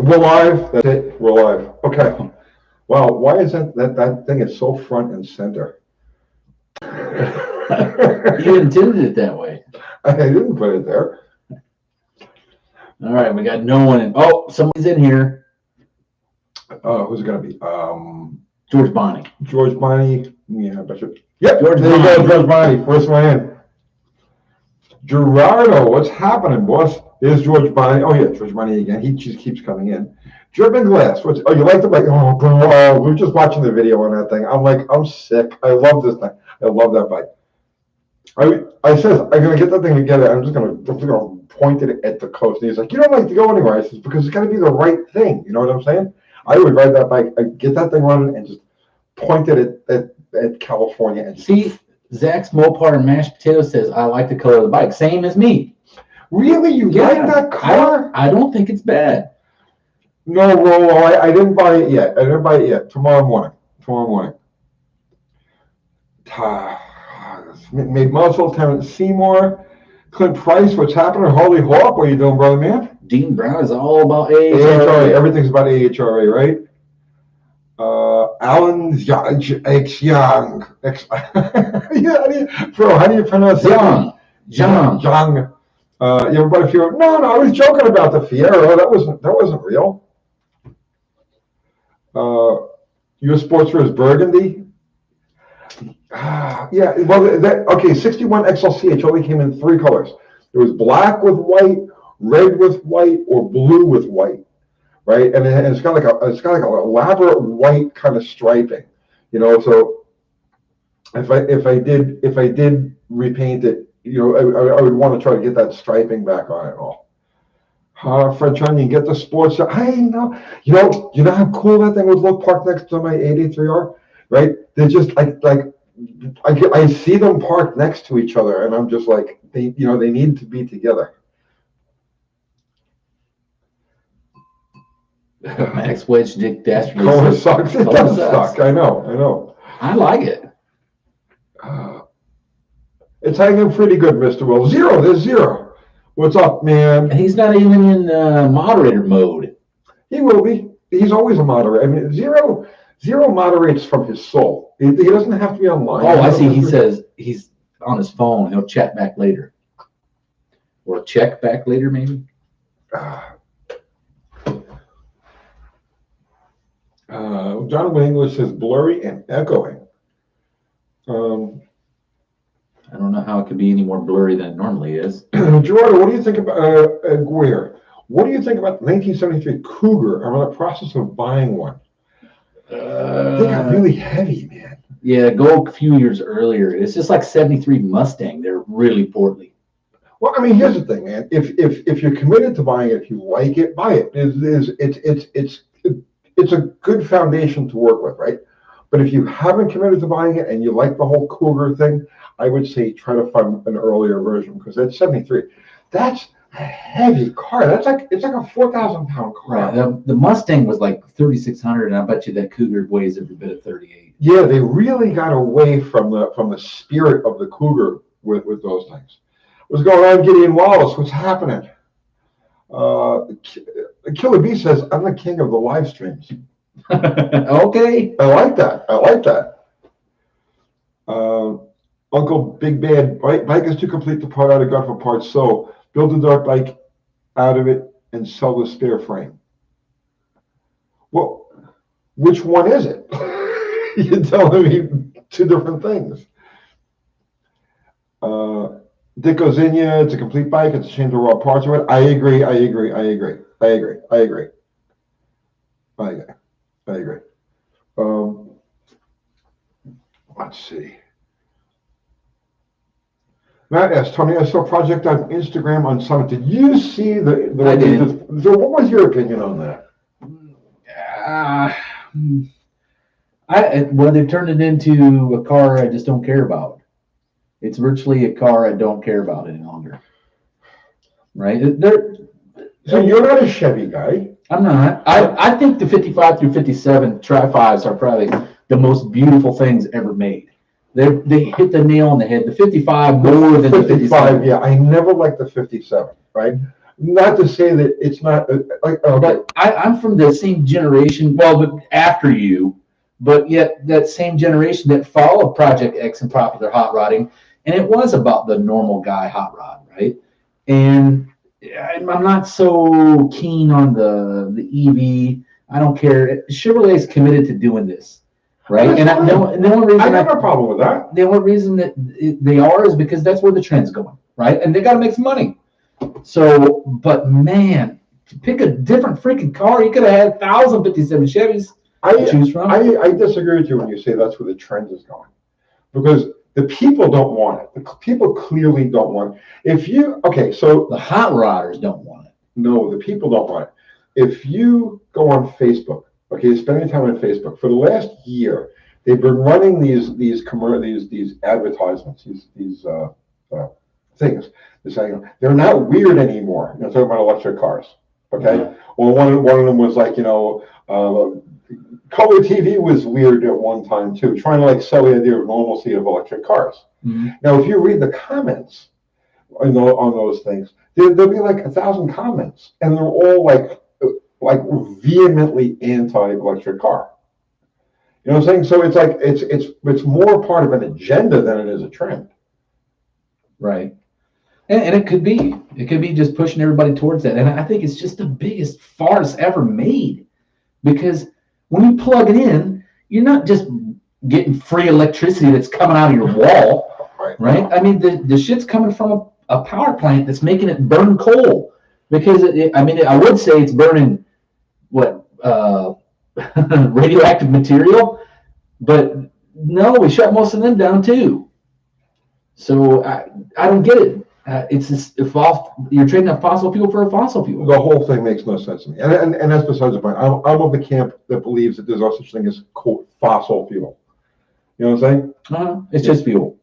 We're live. That's it. We're live. Okay. Wow. Why isn't that thing is so front and center? You intended it that way. I didn't put it there. All right, we got no one in. Oh, somebody's in here. Who's it gonna be? George Bonnie. George Bonnie. Yeah, I bet you. Yep. George There you Bonnie. go, George Bonnie. First one in. Gerardo, what's happening, boss? There's George Bonnie. Oh yeah, George Bonnie again. He just keeps coming in. Dripping Glass. Oh, you like the bike? Oh, bro, we were just watching the video on that thing. I'm like, I'm sick. I love this thing. I love that bike. I said, I'm gonna get that thing together. I'm just gonna point it at the coast. And he's like, you don't like to go anywhere. I says, because it's gotta be the right thing. You know what I'm saying? I would ride that bike, get that thing running, and just point it at California. And see, Zach's Mopar and mashed potato says, I like the color of the bike. Same as me. Really? You like that color? I don't think it's bad. No, Rolo, I didn't buy it yet. Tomorrow morning. Made muscle, Terrence Seymour, Clint Price, what's happening? Holy Hawk, what are you doing, brother man? Dean Brown is all about AHRA. Everything's about AHRA, right? Alan X Young. Bro, how do you pronounce that? Young. Everybody feel no, I was joking about the Fiero. That wasn't real. US Sports Rose Burgundy. Yeah, well, okay, 61 XLCH only came in 3 colors. It was black with white, red with white, or blue with white, right? And it's got like an elaborate white kind of striping, you know. So if I did repaint it, you know, I would want to try to get that striping back on it all. Fred Chun, you get the sports. I know, you know how cool that thing would look parked next to my 83R, right? They're just like I see them parked next to each other, and I'm just like, they need to be together. Max Wedge, Dick Dastardly. Color sucks. It does suck. I know. I like it. It's hanging pretty good, Mr. Will. There's zero. What's up, man? And he's not even in moderator mode. He will be. He's always a moderator. I mean, zero moderates from his soul. He doesn't have to be online. Oh, I see. He says he's on his phone. He'll chat back later. Or check back later, maybe. Jonathan English says blurry and echoing. I don't know how it could be any more blurry than it normally is. Gerardo, what do you think about Guer? What do you think about the 1973 Cougar? I'm in the process of buying one. They got really heavy, man. Yeah, go a few years earlier. It's just like 73 Mustang. They're really portly. Well, I mean, here's the thing, man. If you're committed to buying it, if you like it, buy it. It's a good foundation to work with, right? But if you haven't committed to buying it and you like the whole Cougar thing, I would say try to find an earlier version, because that's 73. That's a heavy car. It's like a 4,000-pound car. Right. The Mustang was like 3,600, and I bet you that Cougar weighs every bit of 38. Yeah, they really got away from the spirit of the Cougar with those things. What's going on, Gideon Wallace? What's happening? Killer B says, I'm the king of the live streams. Okay. I like that. Uncle Big Bad, bike is too complete to part out of gut for parts, so build a dirt bike out of it and sell the spare frame. Well, which one is it? You're telling me 2 different things. Dick Ozinia, it's a complete bike. It's a shame to raw parts of it. I agree. Let's see. Matt asked, Tony, I saw a project on Instagram on Summit. Did you see the I did. So what was your opinion on that? Well, they turned it into a car I just don't care about. It's virtually a car I don't care about any longer. Right? So you're not a Chevy guy. I'm not. I think the 55 through 57 Tri-5s are probably the most beautiful things ever made. They hit the nail on the head. The 55 more than the 57. Yeah, I never liked the 57, right? Not to say that it's not like, But I'm from the same generation, well, but after you, but yet that same generation that followed Project X and popular hot rodding, and it was about the normal guy hot rod, right? And I'm not so keen on the EV. I don't care. Chevrolet is committed to doing this, right? And the only reason I got no problem with that. The only reason that they are is because that's where the trend's going, right? And they got to make some money. So, but man, to pick a different freaking car, you could have had 1,057 Chevys to choose from. I disagree with you when you say that's where the trend is going, because the people don't want it. The people clearly don't want it. So the hot rodders don't want it. No, the people don't want it. If you go on Facebook, spending time on Facebook for the last year, they've been running these advertisements, these things. They're saying they're not weird anymore. Talking about electric cars. Okay. Yeah. Well, one of them was like, color TV was weird at one time too, trying to sell the idea of normalcy of electric cars. Mm-hmm. Now, if you read the comments on those things, there'll be 1,000 comments, and they're all like vehemently anti-electric car. You know what I'm saying? So it's more part of an agenda than it is a trend. Right. And it could be just pushing everybody towards that. And I think it's just the biggest farce ever made, because when you plug it in, you're not just getting free electricity that's coming out of your wall, right? I mean, the shit's coming from a power plant that's making it burn coal, because I would say it's burning radioactive material, but no, we shut most of them down too. So I don't get it. It's just you're trading a fossil fuel for a fossil fuel. The whole thing makes no sense to me, and that's besides the point. I'm of the camp that believes that there's no such thing as quote fossil fuel. You know what I'm saying? It's just fuel.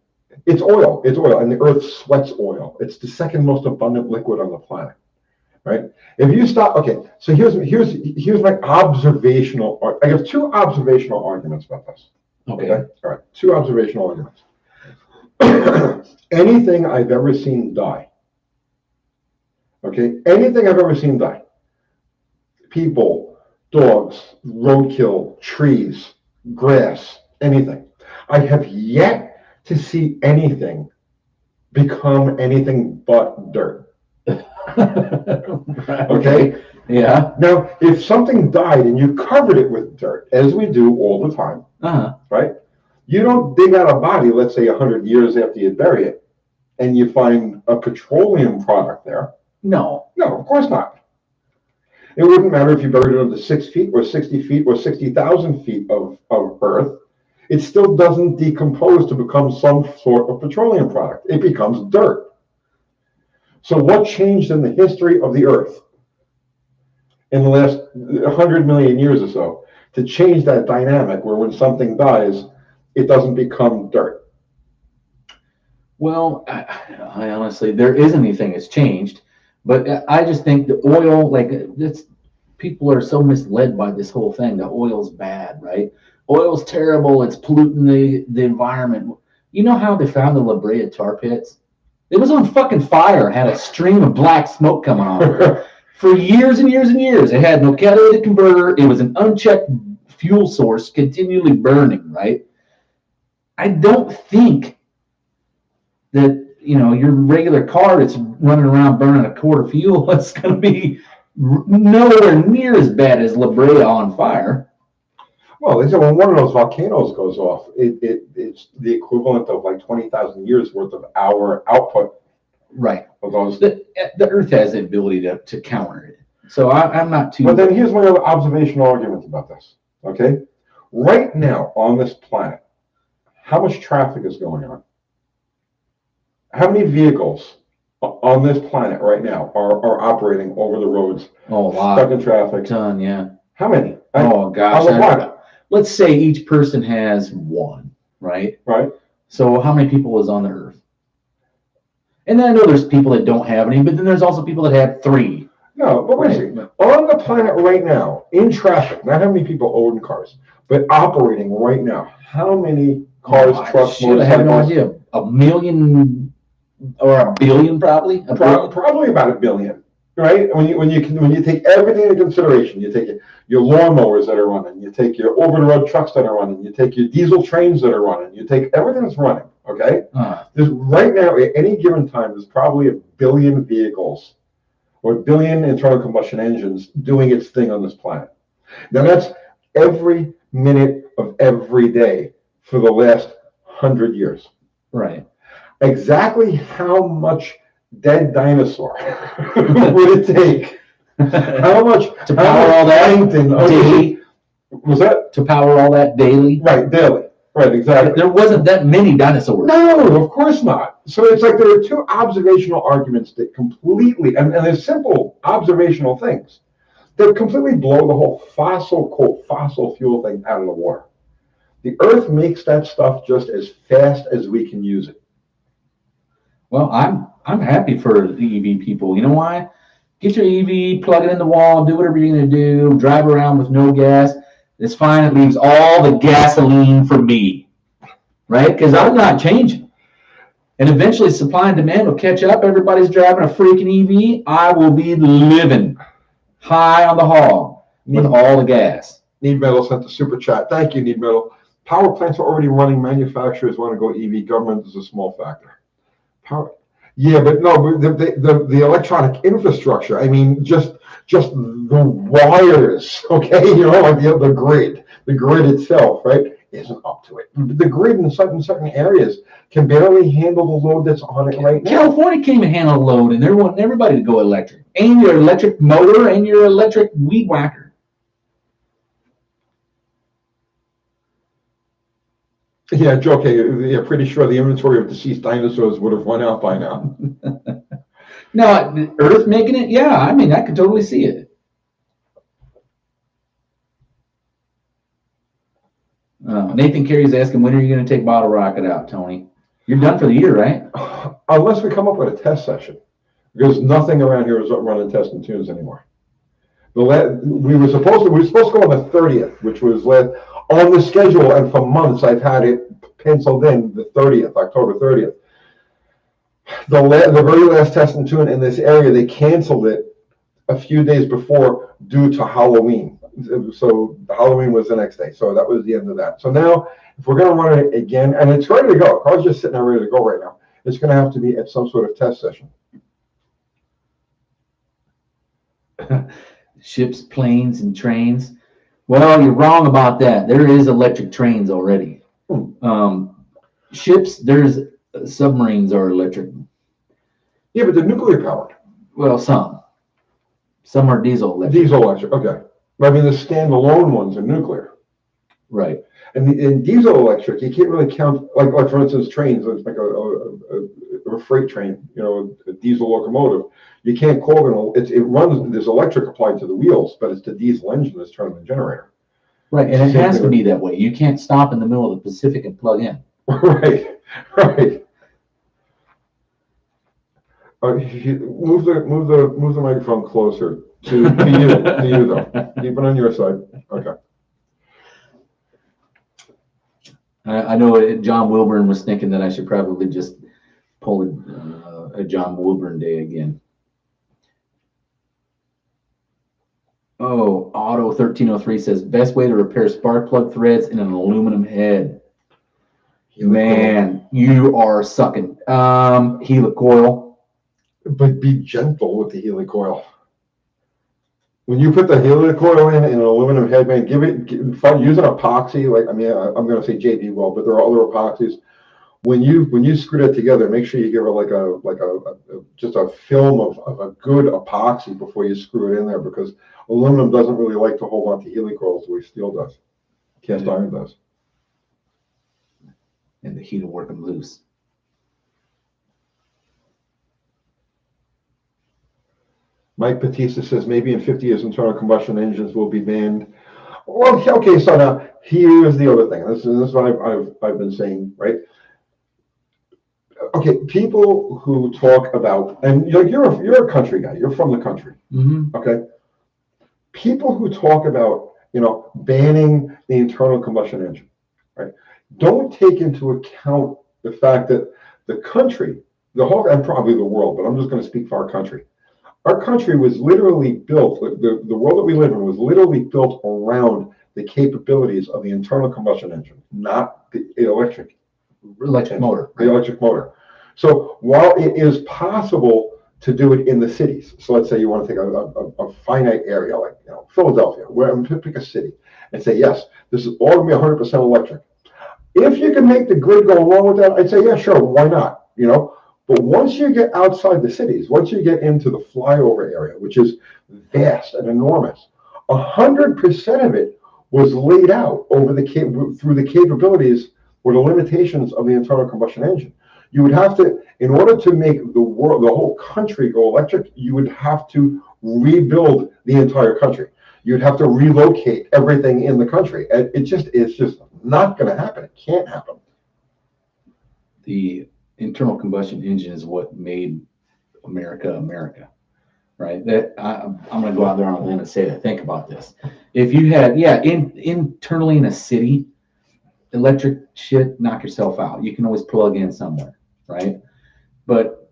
It's oil. It's oil, and the Earth sweats oil. It's the second most abundant liquid on the planet, right? If you stop, so here's my observational. I have two observational arguments about this. Okay. All right, two observational arguments. Anything I've ever seen die. Anything I've ever seen die. People, dogs, roadkill, trees, grass, anything. I have yet to see anything become anything but dirt. Okay? Yeah. Now, if something died and you covered it with dirt, as we do all the time, right? You don't dig out a body, let's say 100 years after you bury it, and you find a petroleum product there. No, of course not. It wouldn't matter if you buried it under 6 feet or 60 feet or 60,000 feet of earth. It still doesn't decompose to become some sort of petroleum product. It becomes dirt. So what changed in the history of the earth in the last 100 million years or so to change that dynamic where when something dies, it doesn't become dirt? Well, I honestly, there isn't anything that's changed, but I just think the oil, people are so misled by this whole thing. The oil's bad, right? Oil's terrible. It's polluting the environment. You know how they found the La Brea tar pits? It was on fucking fire. It had a stream of black smoke coming out of it for years and years and years. It had no catalytic converter. It was an unchecked fuel source continually burning, right? I don't think that, your regular car that's running around burning a quart of fuel is going to be nowhere near as bad as La Brea on fire. Well, they said when one of those volcanoes goes off, it's the equivalent of 20,000 years worth of our output. Right. Of those. The Earth has the ability to counter it. So I'm not too. But then here's my other observational argument about this. Okay? Right now on this planet, how much traffic is going on? How many vehicles on this planet right now are operating over the roads? Oh, a lot. Stuck in traffic. A ton, yeah. How many? Oh, gosh. Let's say each person has one, right? Right. So how many people is on the Earth? And then I know there's people that don't have any, but then there's also people that have 3. No, but wait a second. On the planet right now, in traffic, not how many people own cars, but operating right now, how many cars, trucks, motorcycles? I have no idea. 1 million or 1 billion, probably? Probably about 1 billion. right? When you take everything into consideration, you take your lawnmowers that are running, you take your over-the-road trucks that are running, you take your diesel trains that are running, you take everything that's running. Okay, there's right now at any given time there's probably 1 billion vehicles or 1 billion internal combustion engines doing its thing on this planet. Now that's every minute of every day for the last 100 years. Right. Exactly how much dead dinosaur would it take? How much to power all that daily? Was that to power all that daily? Right, daily. Right, exactly. There wasn't that many dinosaurs. No, of course not. So it's like there are two observational arguments that completely, and they're simple observational things that completely blow the whole fossil fuel thing out of the water. The Earth makes that stuff just as fast as we can use it. Well, I'm happy for the EV people. You know why? Get your EV, plug it in the wall, do whatever you're going to do, drive around with no gas. It's fine. It leaves all the gasoline for me, right? Because I'm not changing. And eventually supply and demand will catch up. Everybody's driving a freaking EV. I will be living high on the hog with all the gas. Need Metal sent the super chat. Thank you, Need Metal. Power plants are already running. Manufacturers want to go EV. Government is a small factor. Yeah, but no, the electronic infrastructure. I mean, just the wires. Okay, like the grid itself, right, isn't up to it. The grid in certain areas can barely handle the load that's on it right now. California can't even handle the load, and they're wanting everybody to go electric. And your electric motor and your electric weed whacker. Yeah, joking. Yeah, pretty sure the inventory of deceased dinosaurs would have run out by now. No, Earth making it? Yeah, I mean, I could totally see it. Nathan Carey's asking, when are you going to take Bottle Rocket out, Tony? You're done for the year, right? Unless we come up with a test session, because nothing around here is running test and tunes anymore. We were supposed to go on the 30th, which was on the schedule, and for months I've had it penciled in the 30th, October 30th. The very last test and tune in this area, they canceled it a few days before due to Halloween. So Halloween was the next day, so that was the end of that. So now, if we're going to run it again, and it's ready to go, car's just sitting there ready to go right now, it's going to have to be at some sort of test session. Ships, planes, and trains. Well, you're wrong about that. There is electric trains already. Ships, there's submarines are electric. Yeah, but they're nuclear powered. Well, some are diesel electric. Diesel electric, okay. I mean, the standalone ones are nuclear. Right. And in diesel electric, you can't really count, like for instance, trains, it's like a freight train, a diesel locomotive. You can't call it runs, there's electric applied to the wheels, but it's the diesel engine that's turning the generator. Right, and it has to be that way. You can't stop in the middle of the Pacific and plug in. Right. Move the microphone closer to you though. Keep it on your side. Okay. I know John Wilburn was thinking that I should probably just pull a John Wilburn day again. Oh, Auto 1303 says best way to repair spark plug threads in an aluminum head. Man, you are sucking. Helicoil. But be gentle with the helicoil. When you put the helicoil in an aluminum head, man, use an epoxy. I'm going to say JB Weld, but there are other epoxies. When you screw that together, make sure you give it just a film of a good epoxy before you screw it in there, because aluminum doesn't really like to hold on to helicoils the way steel does. Cast iron does. And the heat will work them loose. Mike Batista says maybe in 50 years internal combustion engines will be banned. Well, okay, so now here's the other thing. This is what I've been saying, right? Okay, people who talk about, and you're a country guy. You're from the country. Mm-hmm. Okay. People who talk about banning the internal combustion engine, right? Don't take into account the fact that the country, the whole, and probably the world, but I'm just going to speak for our country, Our country was literally built, the world that we live in was literally built around the capabilities of the internal combustion engine, not the electric motor. The electric motor. So while it is possible to do it in the cities, so let's say you want to take a finite area like Philadelphia, where pick a city, and say, yes, this is all going to be 100% electric. If you can make the grid go along with that, I'd say, yeah, sure, why not? But once you get outside the cities, once you get into the flyover area, which is vast and enormous, 100% of it was laid out over through the capabilities or the limitations of the internal combustion engine. You would have to, in order to make the whole country go electric, you would have to rebuild the entire country. You'd have to relocate everything in the country. And it's just not going to happen. It can't happen. The internal combustion engine is what made America America, right? That I'm going to go out there on a limb and say that. Think about this. If you had, internally in a city, electric shit, knock yourself out. You can always plug in somewhere, right? But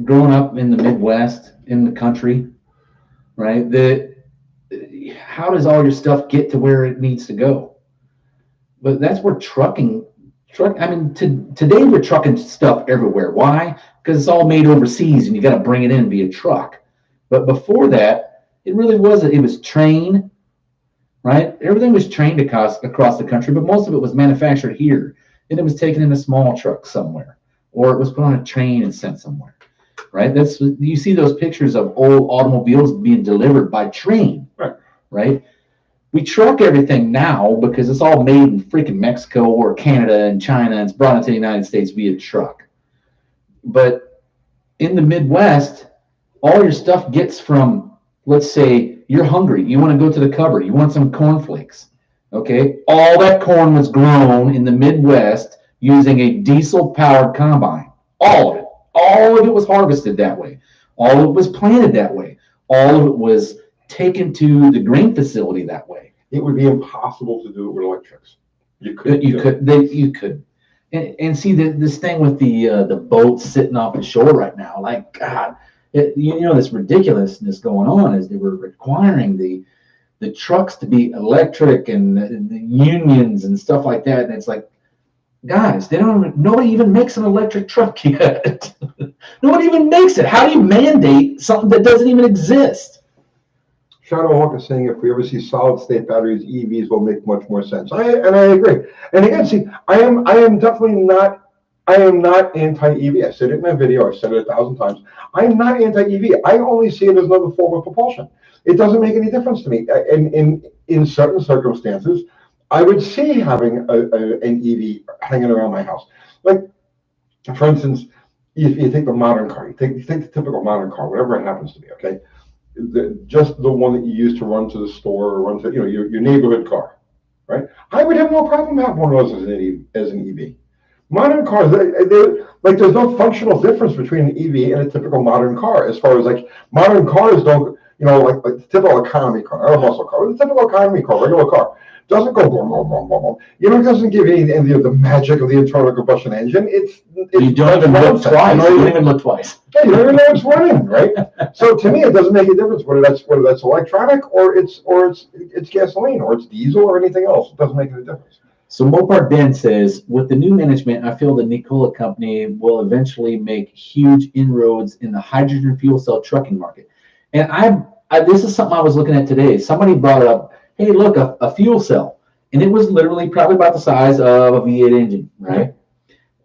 growing up in the Midwest, in the country, right? How does all your stuff get to where it needs to go? But that's where today we're trucking stuff everywhere. Why? Because it's all made overseas and you got to bring it in via truck. But before that, it really wasn't. It was train, right? Everything was trained across the country, but most of it was manufactured here. And it was taken in a small truck somewhere, or it was put on a train and sent somewhere, right? You see those pictures of old automobiles being delivered by train, right? We truck everything now because it's all made in freaking Mexico or Canada and China, and it's brought into the United States via truck. But in the Midwest, all your stuff gets from, let's say, you're hungry. You want to go to the cupboard. You want some cornflakes. Okay? All that corn was grown in the Midwest using a diesel-powered combine. All of it. All of it was harvested that way. All of it was planted that way. All of it was taken to the grain facility that way. It would be impossible to do it with electrics. You could. And see this thing with the boats sitting off the shore right now. Like God, this ridiculousness going on is they were requiring the trucks to be electric and the unions and stuff like that. And it's like, guys, nobody even makes an electric truck yet. Nobody even makes it. How do you mandate something that doesn't even exist? Shadow Hawk is saying if we ever see solid state batteries, EVs will make much more sense. I agree. And again, see, I am definitely not anti-EV. I said it in my video. I said it 1,000 times. I am not anti-EV. I only see it as another form of propulsion. It doesn't make any difference to me. In certain circumstances, I would see having an EV hanging around my house. Like, for instance, if you take the modern car, you take the typical modern car, whatever it happens to be, okay? Just the one that you use to run to the store or run to your neighborhood car, right? I would have no problem having one of those as an EV. Modern cars, there's no functional difference between an EV and a typical modern car. As far as like modern cars don't, like the typical economy car, not a muscle car, but the typical economy car, regular car, doesn't go boom, boom, boom, boom, boom. It doesn't give any of the magic of the internal combustion engine. You don't even look twice. You don't even look twice. Yeah, you don't even know it's running, right? So to me, it doesn't make a difference whether that's electronic or it's gasoline or it's diesel or anything else. It doesn't make any difference. So Mopar Ben says, with the new management, I feel the Nikola company will eventually make huge inroads in the hydrogen fuel cell trucking market. And this is something I was looking at today. Somebody brought up, hey, look, a fuel cell. And it was literally probably about the size of a V8 engine, right?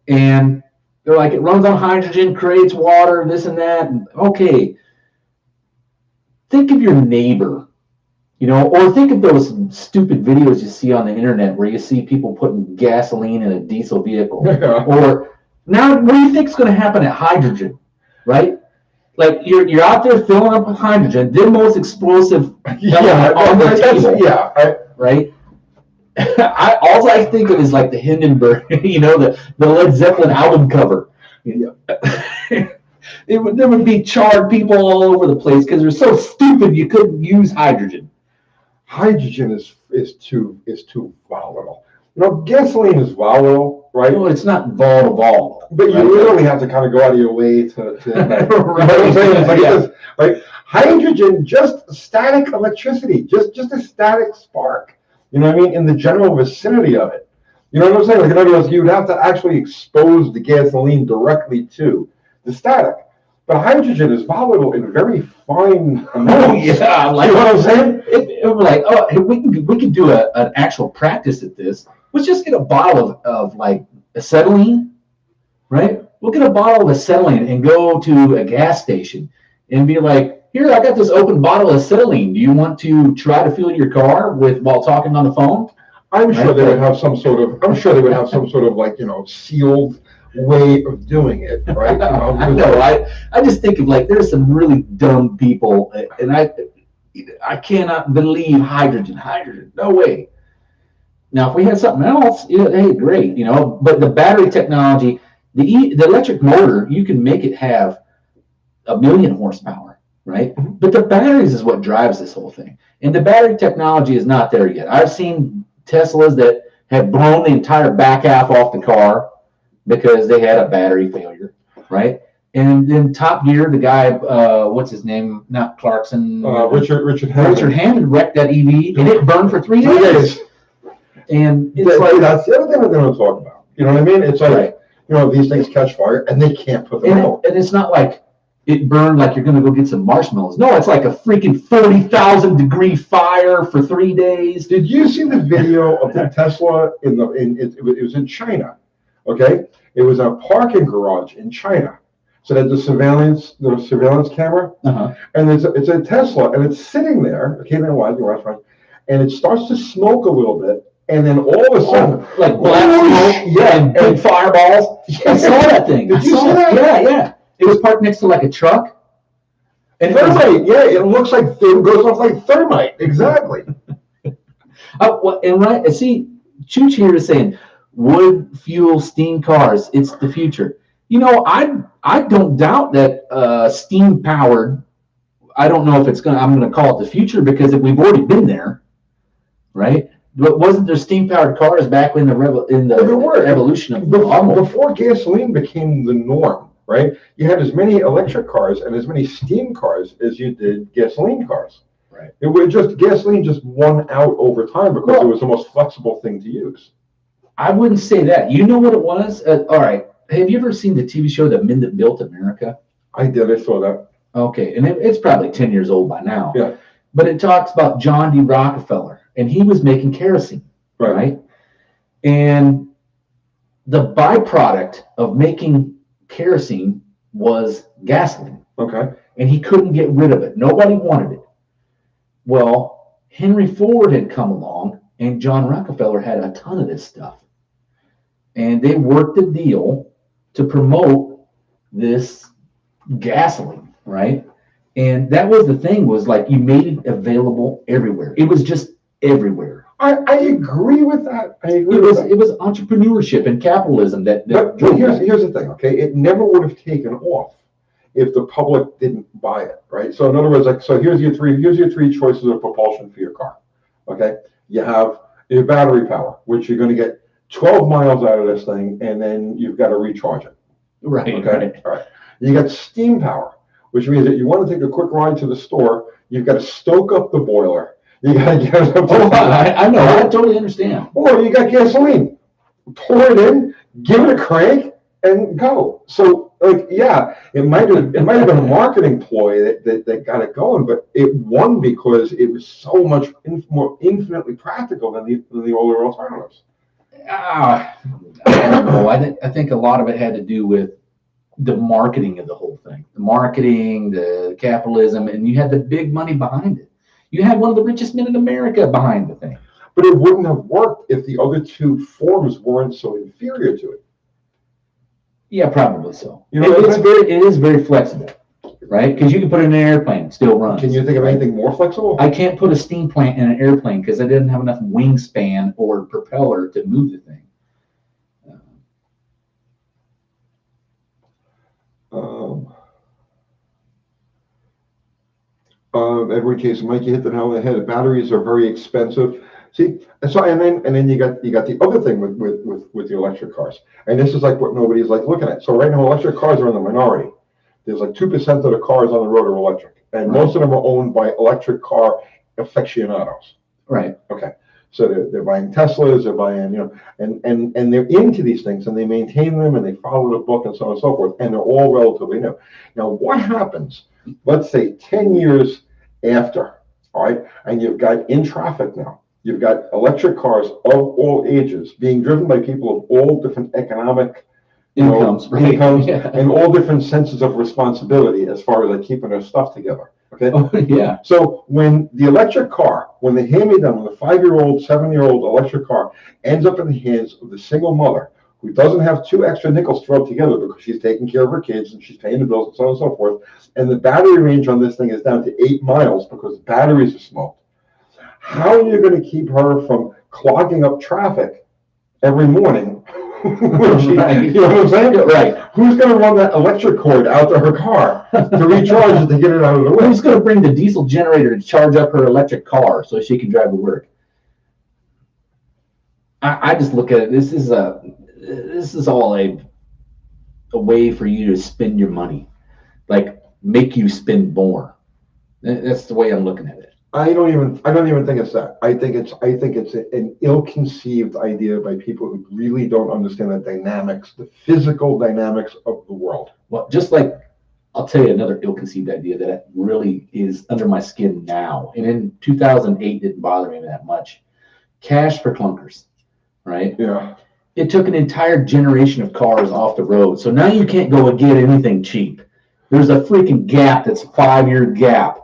And they're like, it runs on hydrogen, creates water, this and that. And, okay, think of your neighbor, or think of those stupid videos you see on the internet where you see people putting gasoline in a diesel vehicle. Yeah. Or now, what do you think is going to happen at hydrogen, right? Like you're out there filling up with hydrogen, the most explosive element on the table, right? All I think of is like the Hindenburg, the Led Zeppelin album cover. There would be charred people all over the place because they're so stupid you couldn't use hydrogen. Hydrogen is too volatile. Gasoline is volatile, right? No, it's not volatile. But you literally have to kind of go out of your way to right. You know what I'm saying? It's like this, right? Hydrogen, just static electricity, just a static spark. You know what I mean? In the general vicinity of it. You know what I'm saying? Like in other words, you'd have to actually expose the gasoline directly to the static. But hydrogen is volatile in very fine amounts. Yeah, like, you know what I'm saying? We're like, oh, we could do an actual practice at this. Let's just get a bottle of like acetylene, right? We'll get a bottle of acetylene and go to a gas station and be like, here, I got this open bottle of acetylene. Do you want to try to fuel your car while talking on the phone? I'm sure they would have some sort of like, sealed way of doing it, right? I know. I just think of like there's some really dumb people, and I cannot believe hydrogen. No way. Now, if we had something else, hey, great, But the battery technology, the electric motor, you can make it have 1,000,000 horsepower, right? Mm-hmm. But the batteries is what drives this whole thing, and the battery technology is not there yet. I've seen Teslas that have blown the entire back half off the car because they had a battery failure, right? And then Top Gear, the guy, what's his name? Not Clarkson. Richard Hammond. Richard Hammond wrecked that EV, and it burned for 3 days. And it's like that's the other thing we're going to talk about. You know what I mean? It's like these things catch fire and they can't put them out. And it's not like it burned like you're going to go get some marshmallows. No, it's like a freaking 40,000 degree fire for 3 days. Did you see the video of the Tesla it was in China? Okay, it was a parking garage in China. So they had the surveillance camera, and it's a Tesla, and it's sitting there. Okay, then why the restaurant, and it starts to smoke a little bit, and then all of a sudden, like black smoke, and big fireballs. Yeah. I saw that thing. Did you see that? Yeah. It was parked next to like a truck. And thermite, it looks like it goes off like thermite. Exactly. See, Chooch here is saying wood fuel steam cars. It's the future. I don't doubt that steam powered. I don't know if I'm going to call it the future because we've already been there, right? But wasn't there steam powered cars back in the evolution of before gasoline became the norm? Right? You had as many electric cars and as many steam cars as you did gasoline cars. Right. It was gasoline just won out over time because it was the most flexible thing to use. I wouldn't say that. You know what it was? All right. Have you ever seen the TV show The Men That Built America? I did. I saw that. Okay. And it's probably 10 years old by now. Yeah. But it talks about John D. Rockefeller, and he was making kerosene. Right? And the byproduct of making kerosene was gasoline. Okay. And he couldn't get rid of it. Nobody wanted it. Well, Henry Ford had come along, and John Rockefeller had a ton of this stuff. And they worked a deal to promote this gasoline, right? And that was the thing, was like you made it available everywhere. It was just everywhere. I agree with that. It was entrepreneurship and capitalism that but here's the thing, okay? It never would have taken off if the public didn't buy it, right? So in other words, here's your three choices of propulsion for your car. Okay? You have your battery power, which you're going to get 12 miles out of this thing, and then you've got to recharge it. Right. Okay. Right. All right. You got steam power, which means that you want to take a quick ride to the store, you've got to stoke up the boiler. You got to get it up. I know. I totally understand. Or you got gasoline. Pour it in, give it a crank, and go. So, it might have been a marketing ploy that got it going, but it won because it was so much more infinitely practical than the older alternatives. I don't know. I think a lot of it had to do with the marketing of the whole thing. The marketing, the capitalism, and you had the big money behind it. You had one of the richest men in America behind the thing. But it wouldn't have worked if the other two forms weren't so inferior to it. Yeah, probably so. It is very flexible, right? Because you can put it in an airplane, it still runs. Can you think of anything more flexible? I can't put a steam plant in an airplane because I didn't have enough wingspan or propeller to move the thing. Edward Case, Mike, you hit the nail on the head. The batteries are very expensive. See, and then you got the other thing with the electric cars, and this is like what nobody's like looking at. So right now, electric cars are in the minority. There's like 2% of the cars on the road are electric, and most of them are owned by electric car aficionados. Right. Okay. So they're buying Teslas, they're buying, and they're into these things, and they maintain them, and they follow the book, and so on and so forth, and they're all relatively new. Now, what happens, let's say 10 years after, all right, and you've got in traffic now, you've got electric cars of all ages being driven by people of all different economic incomes, yeah. And all different senses of responsibility as far as like keeping their stuff together. Okay. Oh, yeah. So when the electric car, when the hand-me-down, when the 5-year-old, 7-year-old electric car ends up in the hands of the single mother who doesn't have 2 extra nickels to rub together because she's taking care of her kids and she's paying the bills and so on and so forth, and the battery range on this thing is down to 8 miles because the batteries are smoked, how are you going to keep her from clogging up traffic every morning? Right. You know what I'm saying? Right. Who's going to run that electric cord out to her car to recharge it to get it out of the way? Who's going to bring the diesel generator to charge up her electric car so she can drive to work? I just look at it. This is all a way for you to spend your money, like make you spend more. That's the way I'm looking at it. I don't even think it's that. I think it's an ill-conceived idea by people who really don't understand the dynamics, the physical dynamics of the world. Well, just like I'll tell you another ill-conceived idea that really is under my skin now, and in 2008 didn't bother me that much. Cash for clunkers, right? Yeah. It took an entire generation of cars off the road, so now you can't go and get anything cheap. There's a freaking gap that's a 5-year gap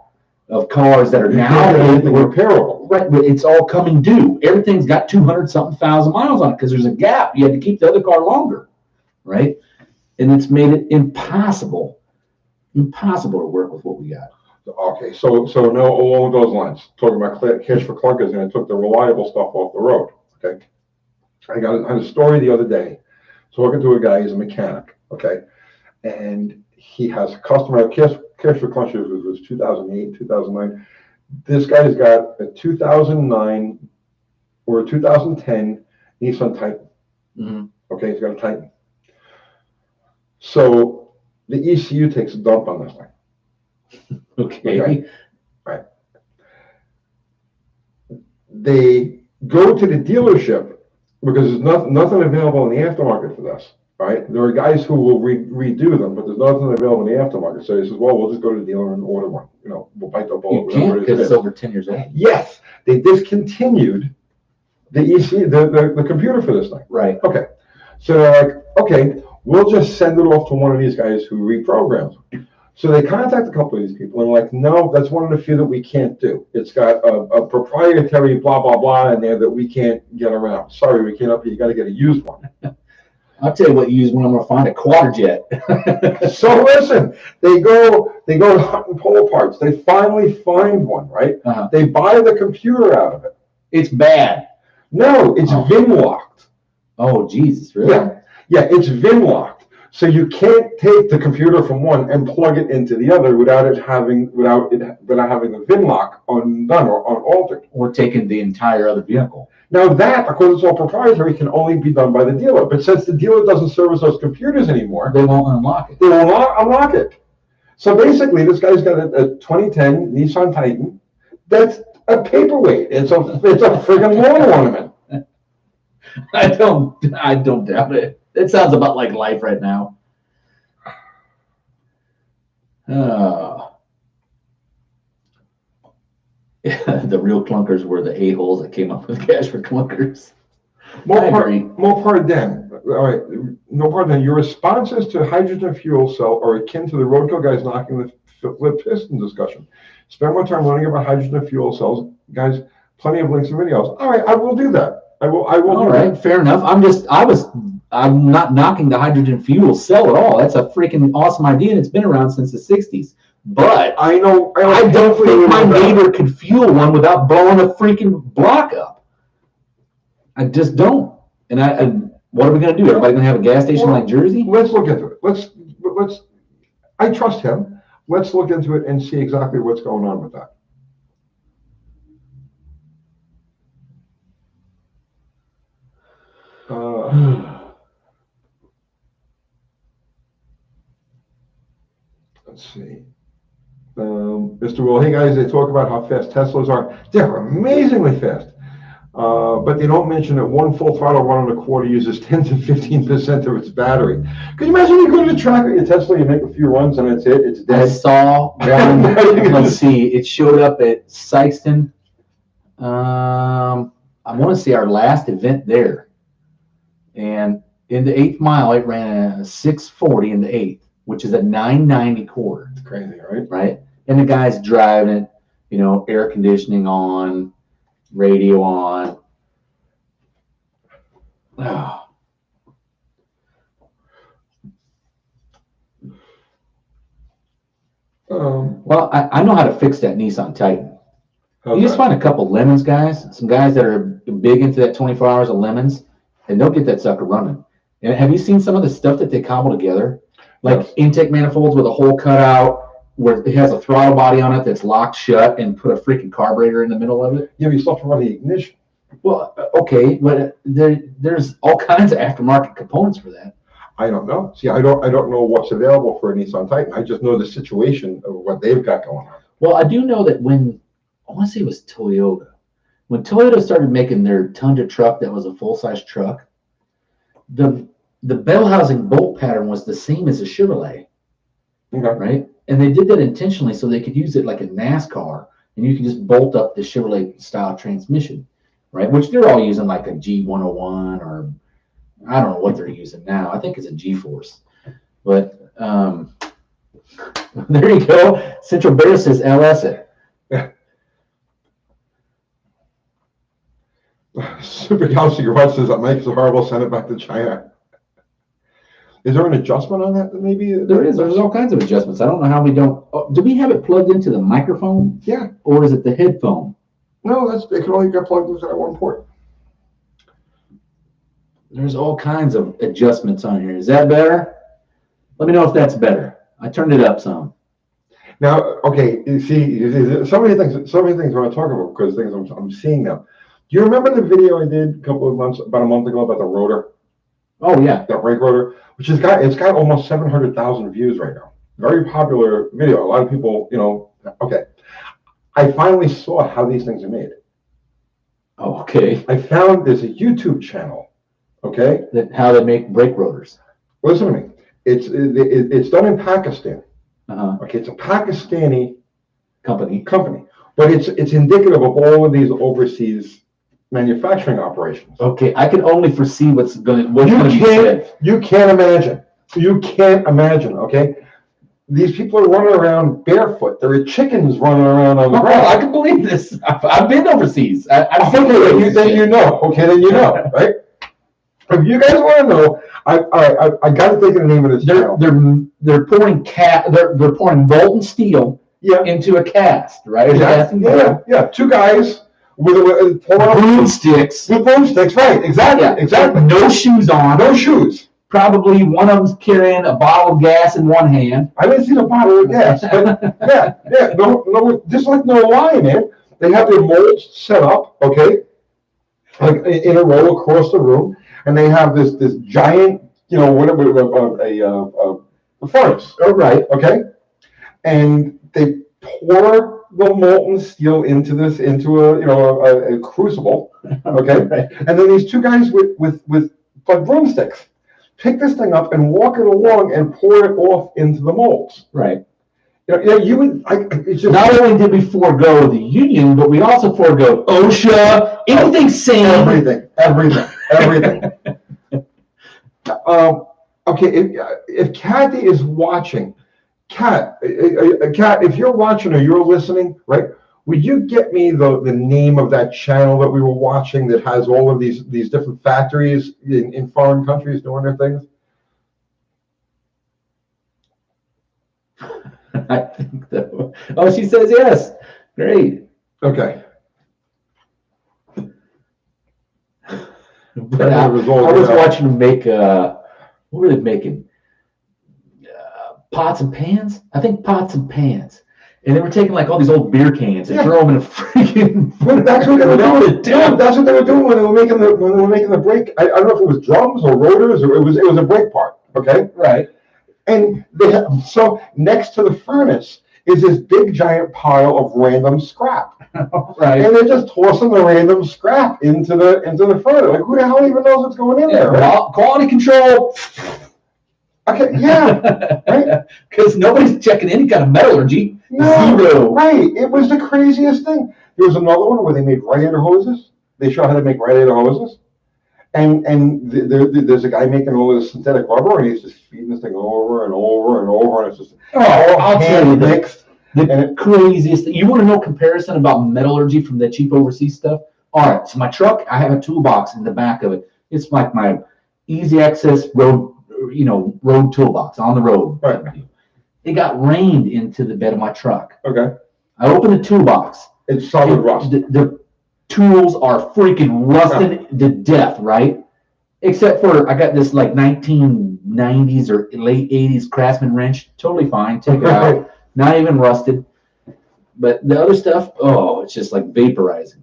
of cars that are now repairable. Right, but it's all coming due. Everything's got 200-something thousand miles on it because there's a gap. You had to keep the other car longer, right? And it's made it impossible to work with what we got. Okay, so now along those lines, talking about cash for clunkers, and I took the reliable stuff off the road. Okay, I had a story the other day, talking to a guy, he's a mechanic. Okay, and he has a customer cash for clunkers. It was 2008, 2009. This guy's got a 2009 or a 2010 Nissan Titan. Mm-hmm. Okay, he's got a Titan. So the ECU takes a dump on this thing. Okay. Right. They go to the dealership because there's nothing available in the aftermarket for this. Right? There are guys who will redo them, but there's nothing available in the aftermarket. So he says, well, we'll just go to the dealer and order one. We'll bite the bullet. You can't because it's over 10 years old. Yes. They discontinued the ECU, the computer for this thing. Right. Okay. So they're like, okay, we'll just send it off to one of these guys who reprograms them. So they contact a couple of these people and like, no, that's one of the few that we can't do. It's got a proprietary blah, blah, blah in there that we can't get around. Sorry, we can't help you. You got to get a used one. I'll tell you what you use when I'm going to find a Quadrajet. So listen, they go to Hut and Pole Parts. They finally find one, right? Uh-huh. They buy the computer out of it. It's bad. No, it's VIN locked. Oh, Jesus, really? Yeah, it's VIN locked. So you can't take the computer from one and plug it into the other without having the VIN lock undone or unaltered. Or taking the entire other vehicle. Now that, because it's all proprietary, can only be done by the dealer. But since the dealer doesn't service those computers anymore, they won't unlock it. They won't unlock it. So basically, this guy's got a 2010 Nissan Titan that's a paperweight. It's a friggin' lawn ornament. I don't doubt it. It sounds about like life right now. The real clunkers were the a-holes that came up with cash for clunkers. More part then. All right, no part then. Your responses to hydrogen fuel cell are akin to the roadkill guys knocking the flip piston discussion. Spend more time learning about hydrogen fuel cells, guys. Plenty of links and videos. All right, I will do that. I will. All right, fair enough. I'm not knocking the hydrogen fuel cell at all. That's a freaking awesome idea, and it's been around since the 60s. But I don't think my neighbor could fuel one without blowing a freaking block up. I just don't. And what are we going to do? Everybody going to have a gas station like Jersey? Let's look into it. Let's. I trust him. Let's look into it and see exactly what's going on with that. let's see. Mr. Will, hey guys, they talk about how fast Teslas are. They're amazingly fast. But they don't mention that one full throttle 1.25 uses 10 to 15% of its battery. Could you imagine you go to the track with your Tesla, you make a few runs, and that's it? It's I dead. saw one. Let's see. It showed up at Sykeston. I want to say our last event there. And in the 8th mile, it ran a 640 in the 8th, which is a 990 quarter. It's crazy, right? Right? And the guy's driving it, you know, air conditioning on, radio on. Oh. Well, I know how to fix that Nissan Titan. You just find a couple lemons, guys. Some guys that are big into that 24 hours of lemons, and they'll get that sucker running. And have you seen some of the stuff that they cobble together? Like intake manifolds with a hole cut out, where it has a throttle body on it that's locked shut, and put a freaking carburetor in the middle of it. Yeah, but you still have to run the ignition. Well, okay, but there's all kinds of aftermarket components for that. I don't know. See, I don't know what's available for a Nissan Titan. I just know the situation of what they've got going on. Well, I do know that when, I want to say it was Toyota, when Toyota started making their Tundra truck that was a full-size truck, the bell housing bolt pattern was the same as a Chevrolet, right? And they did that intentionally so they could use it like a NASCAR, and you can just bolt up the Chevrolet style transmission, right? Which they're all using like a G101, or I don't know what they're using now. I think it's a G-Force. But there you go. Central Bear says LS it. Super Galaxy Garage says that Mike's a horrible, send it back to China. Is there an adjustment on that? Maybe there is. There's all kinds of adjustments. I don't know how we don't. Oh, do we have it plugged into the microphone? Yeah. Or is it the headphone? No, it can only get plugged into that one port. There's all kinds of adjustments on here. Is that better? Let me know if that's better. I turned it up some. Now, okay, you see, so many things I want to talk about because things I'm seeing now. Do you remember the video I did about a month ago about the rotor? Oh yeah, that brake rotor, which it's got almost 700,000 views right now. Very popular video. A lot of people, okay. I finally saw how these things are made. Oh, okay. I found there's a YouTube channel. Okay. That how they make brake rotors. Listen to me. It's done in Pakistan. Okay, it's a Pakistani company, but it's indicative of all of these overseas manufacturing operations. Okay, I can only foresee what's going to be said. You can't imagine. You can't imagine. Okay, these people are running around barefoot. There are chickens running around on the ground. I can believe this. I've been overseas. I've then you know. Okay, then you know, right? If you guys want to know, I got to think of the name of this channel. They're pouring they're pouring molten steel into a cast, right? Exactly. Yeah. Two guys with broomsticks. With broomsticks, right? Exactly. No shoes on. No shoes. Probably one of them's carrying a bottle of gas in one hand. I didn't see the bottle of gas, but no, just like no lie, man. They have their molds set up, okay, like in a row across the room. And they have this giant, whatever, a furnace. Oh, right. Okay. And they pour the molten steel into a crucible. Okay. Right. And then these two guys with like broomsticks pick this thing up and walk it along and pour it off into the molds. Right. You would. It's just, not only did we forego the union, but we also forego OSHA, anything sane. Everything. Okay, if Kathy is watching, Kat, if you're watching or you're listening, right? Would you get me the name of that channel that we were watching that has all of these different factories in foreign countries doing their things? I think so. Oh, she says yes. Great. Okay. But I was watching them make, what were they making? Pots and pans? I think pots and pans. And they were taking like all these old beer cans and throw them in a freaking. That's what they were doing. That's what they were doing when they were making the brake. I don't know if it was drums or rotors or it was a brake part. Okay. Right. And they have, so next to the furnace is this big giant pile of random scrap. Right. And they're just tossing the random scrap into the furnace. Like, who the hell even knows what's going in there? Right? Quality control. Okay, yeah, right. Because nobody's checking any kind of metallurgy. No, Zero. right. It was the craziest thing. There was another one where they made radiator hoses. They show how to make radiator hoses. And there's a guy making all this synthetic rubber, and he's just feeding this thing over and over and over, and it's just I'll tell you mixed. The craziest thing. You want to know comparison about metallurgy from the cheap overseas stuff? All right, so my truck, I have a toolbox in the back of it. It's like my easy access road toolbox on the road. Right. It got rained into the bed of my truck. Okay. I opened the toolbox. It's solid rust. The tools are freaking rusted to death, right? Except for I got this like 1990s or late 80s Craftsman wrench. Totally fine. Take it out. Not even rusted. But the other stuff, it's just like vaporizing.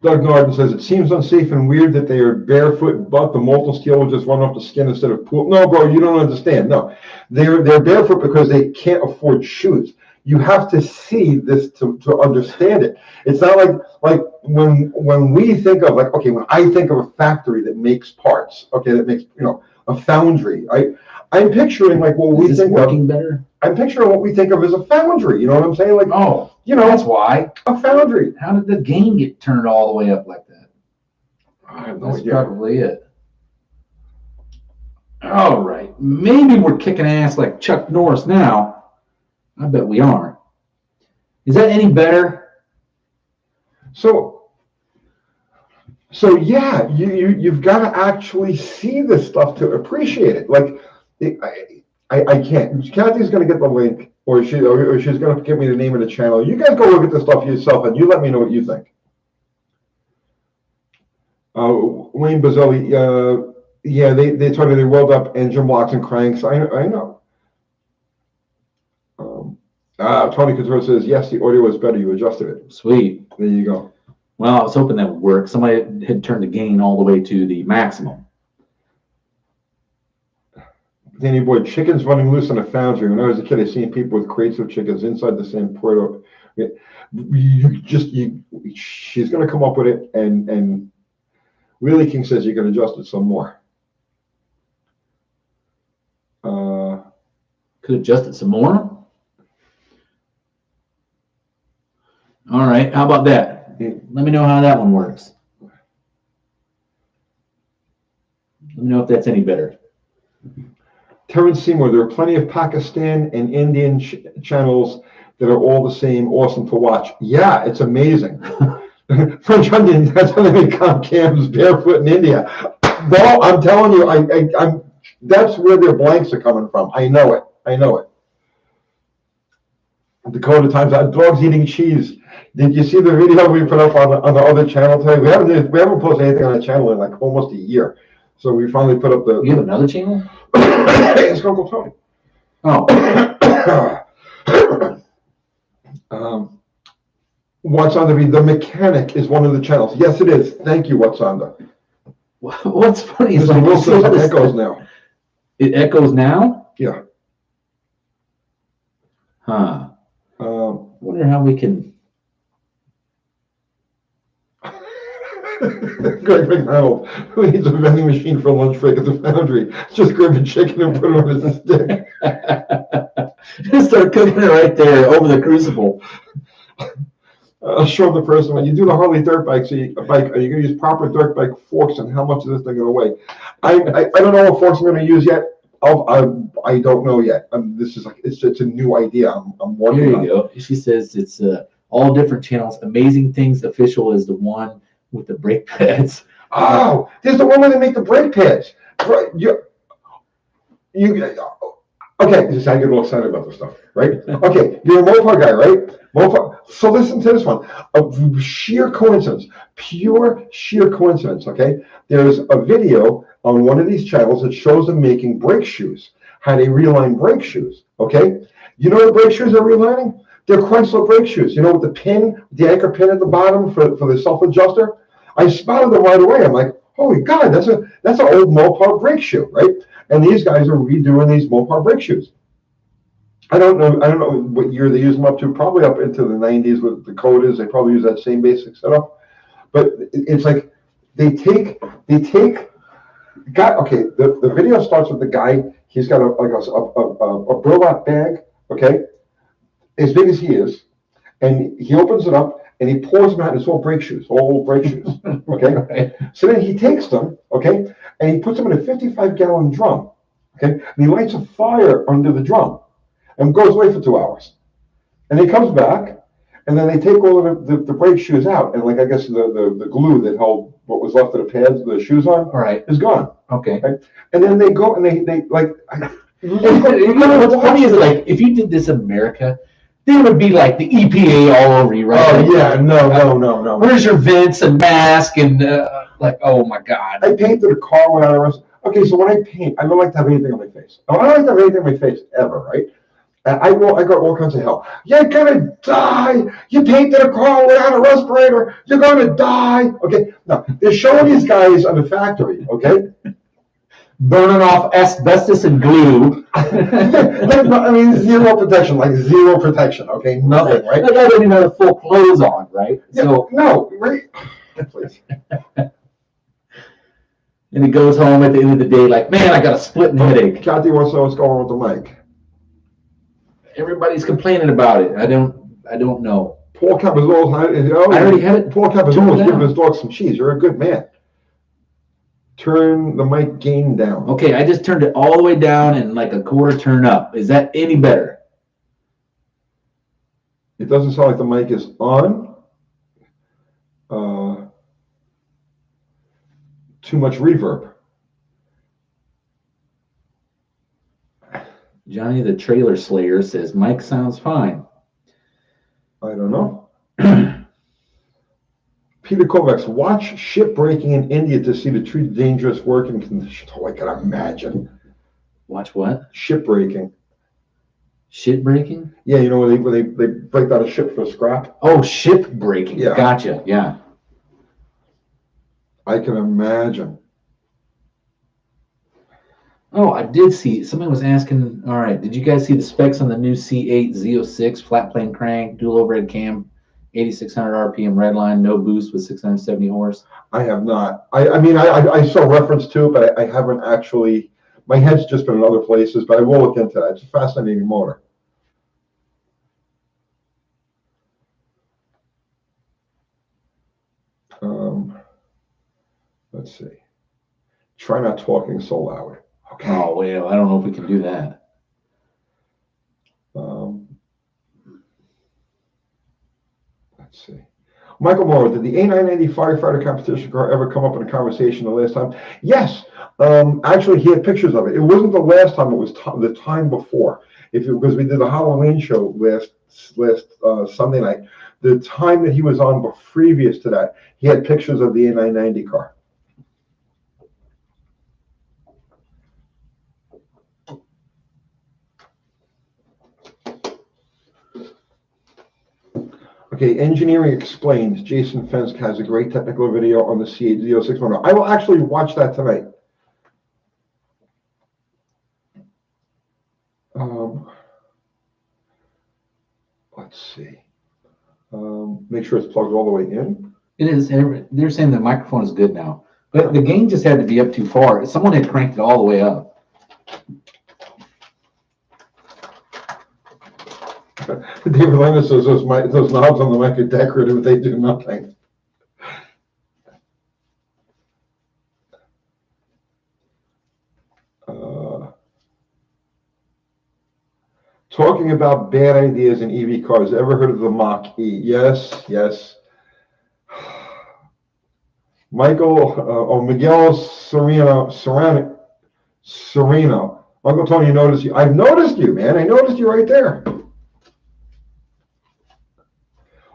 Doug Norton says, it seems unsafe and weird that they are barefoot, but the molten steel will just run off the skin instead of pool. No, bro, you don't understand. No, they're barefoot because they can't afford shoes. You have to see this to understand it. It's not like when we think of when I think of a factory that makes parts, that makes a foundry. I'm picturing we think working better. I'm picturing what we think of as a foundry. You know what I'm saying? That's why. A foundry. How did the gain get turned all the way up like that? I have no That's idea. probably it. All right. Maybe we're kicking ass like Chuck Norris now. I bet we are. Is that any better? So yeah, you've got to actually see this stuff to appreciate it. I can't. Kathy's going to get the link, or she's going to give me the name of the channel. You guys go look at this stuff yourself, and you let me know what you think. Wayne Bazzelli, yeah, they told me they weld up engine blocks and cranks. I know. Tony Couture says, yes, the audio was better. You adjusted it. Sweet. There you go. Well, I was hoping that would work. Somebody had turned the gain all the way to the maximum. Danny Boyd, chickens running loose in a foundry. When I was a kid, I seen people with crates of chickens inside the same port. She's going to come up with it, and Wheelie King says you can adjust it some more. Could adjust it some more. All right, how about that? Let me know how that one works. Let me know if that's any better. Terrence Seymour, there are plenty of Pakistan and Indian channels that are all the same, awesome to watch. Yeah, it's amazing. French Indian, that's how they make cams barefoot in India. Well, I'm telling you, I'm that's where their blanks are coming from. I know it. Dakota Times, dogs eating cheese. Did you see the video we put up on the other channel today? We haven't posted anything on the channel in almost a year. So we finally put up the. You have another channel? It's Uncle Tony. Oh. What's on the mechanic is one of the channels. Yes, it is. Thank you, What's on the. What's funny is it echoes now. It echoes now? Yeah. Huh. Wonder how we can. Greg McDonald, who needs a vending machine for lunch break at the foundry? Just grab a chicken and put it on his stick. Just start cooking it right there over the crucible. I'll show the person when you do the Harley dirt bike. Are you going to use proper dirt bike forks, and how much is this thing going to weigh? I don't know what forks I'm going to use yet. I don't know yet. This is it's a new idea. I'm working on. Here you go. She says it's all different channels. Amazing Things Official is the one with the brake pads. Oh, there's the one where they make the brake pads. Right? Okay, this is how I get all excited about this stuff, right? Okay, you're a Mopar guy, right? Mopar. So listen to this one. A sheer coincidence, pure sheer coincidence, okay? There's a video on one of these channels that shows them making brake shoes, how they reline brake shoes, okay? You know the brake shoes they're relining? They're Chrysler brake shoes. You know, with the pin, the anchor pin at the bottom for the self-adjuster? I spotted them right away. I'm like, holy God, that's an old Mopar brake shoe, right? And these guys are redoing these Mopar brake shoes. I don't know what year they use them up to, probably up into the 90s with the Dakotas. They probably use that same basic setup. But it's like they take guy. Okay, the video starts with the guy. He's got a burlap bag, okay, as big as he is, and he opens it up and he pours them out in his old brake shoes, okay. Right. So then he takes them, okay, and he puts them in a 55-gallon drum, okay, and he lights a fire under the drum and goes away for 2 hours, and he comes back. And then they take all of the brake shoes out, and like I guess the glue that held what was left of the pads, the shoes on, is gone. Okay. Right? And then they go and they like. You know what's funny is like if you did this in America, there would be like the EPA all over you, right? Oh yeah, no. Where's your vents and mask and like, oh my God. I painted a car when I was okay. So when I paint, I don't like to have anything on my face. I don't like to have anything on my face ever, right? I got all kinds of hell. You're gonna die. You painted a car without a respirator. You're gonna die. Okay. Now they're showing these guys on the factory. Okay. Burning off asbestos and glue. I mean, zero protection. Okay, nothing, right? Like I don't even have full clothes on, right? Yeah, so no, right? Please. And he goes home at the end of the day like, man, I got a splitting headache. Kathy wants to know what's going on with the mic. Everybody's complaining about it. I don't know. Paul Capizzo's, I already had it. Paul Capizzo's giving his dog some cheese. You're a good man. Turn the mic gain down. Okay, I just turned it all the way down and like a quarter turn up. Is that any better? It doesn't sound like the mic is on. Too much reverb. Johnny the Trailer Slayer says, Mike sounds fine. I don't know. Peter Kovacs, watch shipbreaking in India to see the true dangerous working conditions. Oh, I can imagine. Watch what? Shipbreaking. Shit breaking? Yeah, you know where they break down a ship for scrap? Oh, ship breaking. Yeah. Gotcha. Yeah. I can imagine. Oh, I did see. Somebody was asking, all right, did you guys see the specs on the new C8 Z06 flat plane crank, dual overhead cam, 8,600 RPM redline, no boost with 670 horse? I have not. I mean, I saw reference to it, but I haven't actually. My head's just been in other places, but I will look into that. It's a fascinating motor. Let's see. Try not talking so loud. Okay. Oh, well, I don't know if we can do that. Let's see. Michael Moore, did the A990 firefighter competition car ever come up in a conversation the last time? Yes. Actually, he had pictures of it. It wasn't the last time. It was the time before. Because we did the Halloween show last Sunday night. The time that he was on previous to that, he had pictures of the A990 car. Okay, Engineering Explained. Jason Fensk has a great technical video on the C8 Z06 motor. I will actually watch that tonight. Let's see. Make sure it's plugged all the way in. It is. They're saying the microphone is good now. But the gain just had to be up too far. Someone had cranked it all the way up. David Lennon says those knobs on the mic are decorative, they do nothing. Talking about bad ideas in EV cars, ever heard of the Mach-E? Yes. Miguel Sereno. Uncle Tony, noticed you. I've noticed you, man. I noticed you right there.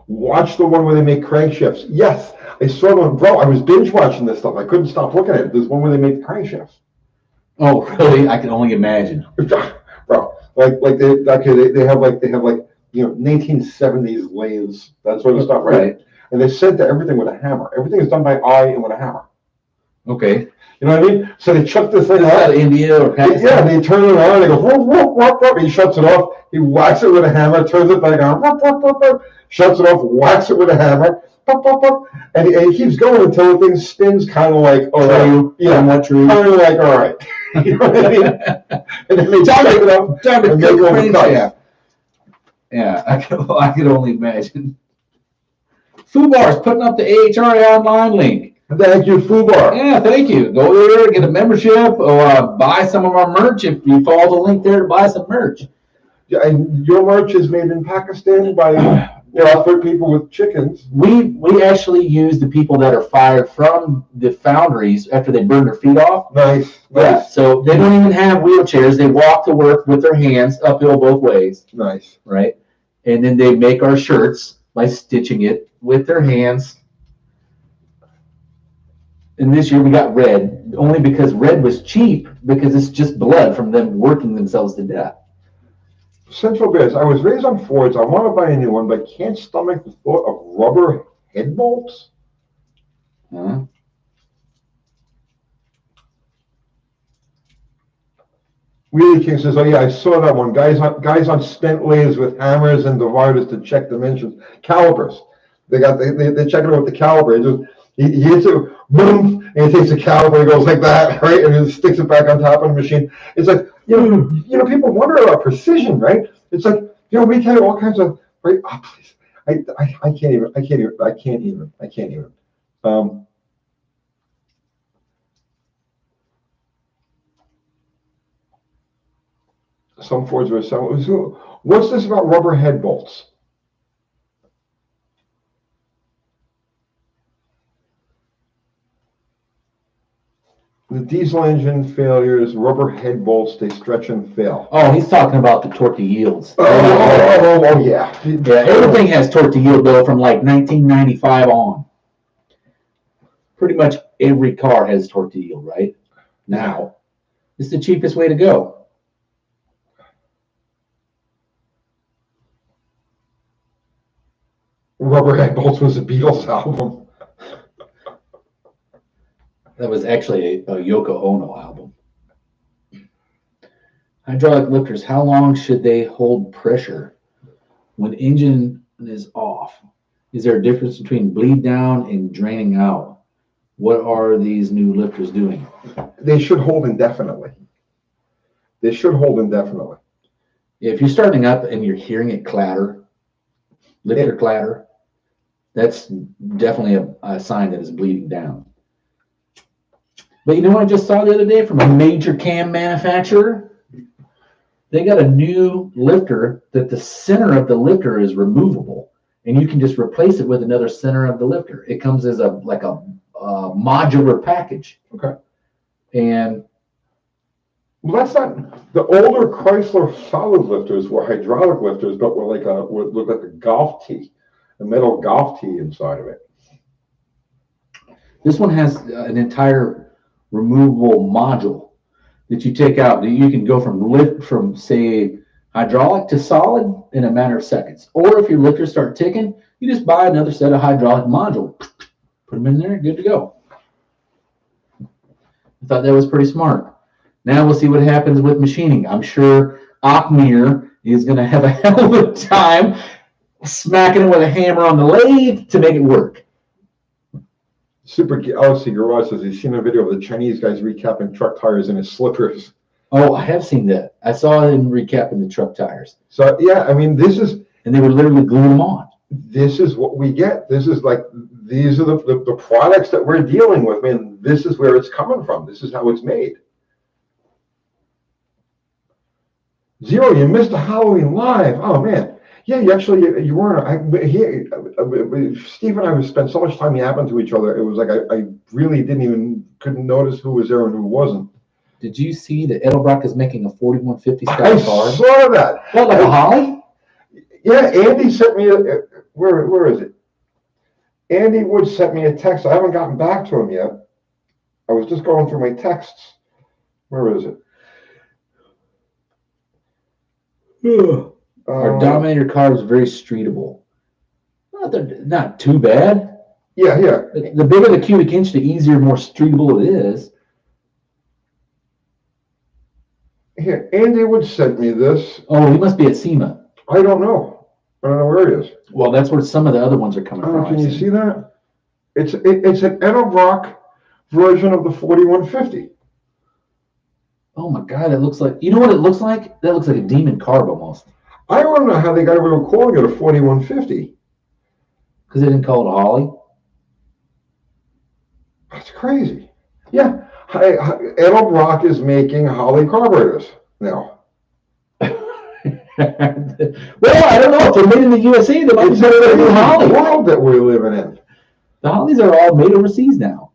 Watch the one where they make crankshafts. Yes, I saw one, bro. I was binge watching this stuff. I couldn't stop looking at it. There's one where they make crankshafts. Oh, really? I can only imagine. Bro, like they have 1970s lathes, that sort of stuff, right? And they said that everything with a hammer. Everything is done by eye and with a hammer. Okay. You know what I mean? So they chuck this thing Is that off. India or Pakistan? Yeah, they turn it on, they go, whoop, whoop, whoop, whoop. He shuts it off, he whacks it with a hammer, turns it back on, whoop, whoop, whoop, whoop. Shuts it off, whacks it with a hammer, pop, pop, pop. And he keeps going until the thing spins kind of like, all right. Yeah, somewhat true. Kind of like, all right. You know what I mean? And then they chuck it up and make all the cuts. Yeah, I could only imagine. Fubar's putting up the AHRA online link. Thank you, Fubar. Yeah, thank you. Go there, get a membership, or buy some of our merch if you follow the link there to buy some merch. Yeah, and your merch is made in Pakistan by other people with chickens. We actually use the people that are fired from the foundries after they burn their feet off. Nice. Yeah, so they don't even have wheelchairs. They walk to work with their hands uphill both ways. Nice. Right? And then they make our shirts by stitching it with their hands. And this year we got red, only because red was cheap, because it's just blood from them working themselves to death. Central Bears, I was raised on Fords. I want to buy a new one, but can't stomach the thought of rubber head bolts. Huh? Wheelie King says, oh yeah, I saw that one. Guys on spent lathes with hammers and dividers to check dimensions. Calipers. They're checking it with the caliper. He hits it, boom, and he takes the caliper and goes like that, right? And then sticks it back on top of the machine. It's like, you know, people wonder about precision, right? It's like, you know, we carry all kinds of, right? Oh, please. I can't even. Some Fords were selling. What's this about rubber head bolts? The diesel engine failures, rubber head bolts, they stretch and fail. Oh, he's talking about the torque to yields. Oh, yeah. Yeah, everything has torque to yield, though, from like 1995 on. Pretty much every car has torque to yield, right? Now, it's the cheapest way to go. Rubber head bolts was a Beatles album. That was actually a Yoko Ono album. Hydraulic lifters, how long should they hold pressure when engine is off? Is there a difference between bleed down and draining out? What are these new lifters doing? They should hold indefinitely. Yeah, if you're starting up and you're hearing it clatter, lifter clatter, that's definitely a sign that it's bleeding down. But you know what I just saw the other day from a major cam manufacturer? They got a new lifter that the center of the lifter is removable, and you can just replace it with another center of the lifter. It comes as a modular package. Okay. And well, that's not the older Chrysler solid lifters were hydraulic lifters, but were looked like a golf tee, a metal golf tee inside of it. This one has an entire removable module that you take out. You can go from say hydraulic to solid in a matter of seconds. Or if your lifters start ticking, you just buy another set of hydraulic module, put them in there, good to go. I thought that was pretty smart. Now we'll see what happens with machining. I'm sure Achmir is going to have a hell of a time smacking it with a hammer on the lathe to make it work. Super Galaxy Garage says he's seen a video of the Chinese guys recapping truck tires in his slippers. Oh, I have seen that. I saw him recapping the truck tires. So yeah, I mean, and they were literally gluing them on. This is what we get. These are the products that we're dealing with. I mean, this is where it's coming from. This is how it's made. Zero, you missed a Halloween Live. Oh man. Yeah, you weren't. Steve and I spent so much time yapping to each other. It was like I really couldn't notice who was there and who wasn't. Did you see that Edelbrock is making a 4150 style car? I saw that. What, like a Holley? Yeah, Andy sent me where is it? Andy Wood sent me a text. I haven't gotten back to him yet. I was just going through my texts. Where is it? Our Dominator car is very streetable. Not too bad. Yeah, yeah. The bigger the cubic inch, the easier, more streetable it is. Here, Andy Wood sent me this. Oh, he must be at SEMA. I don't know. I don't know where it is. Well, that's where some of the other ones are coming from. Can you see that? It's an Edelbrock version of the 4150. Oh my God, it looks like, you know what it looks like? That looks like a Demon Carb almost. I don't know how they got away with calling it a 4150. Because they didn't call it a Holley? That's crazy. Yeah, Edelbrock is making Holley carburetors now. Well, I don't know if they're made in the USA. They might be better than the Holley. World that we're living in. The Hollies are all made overseas now.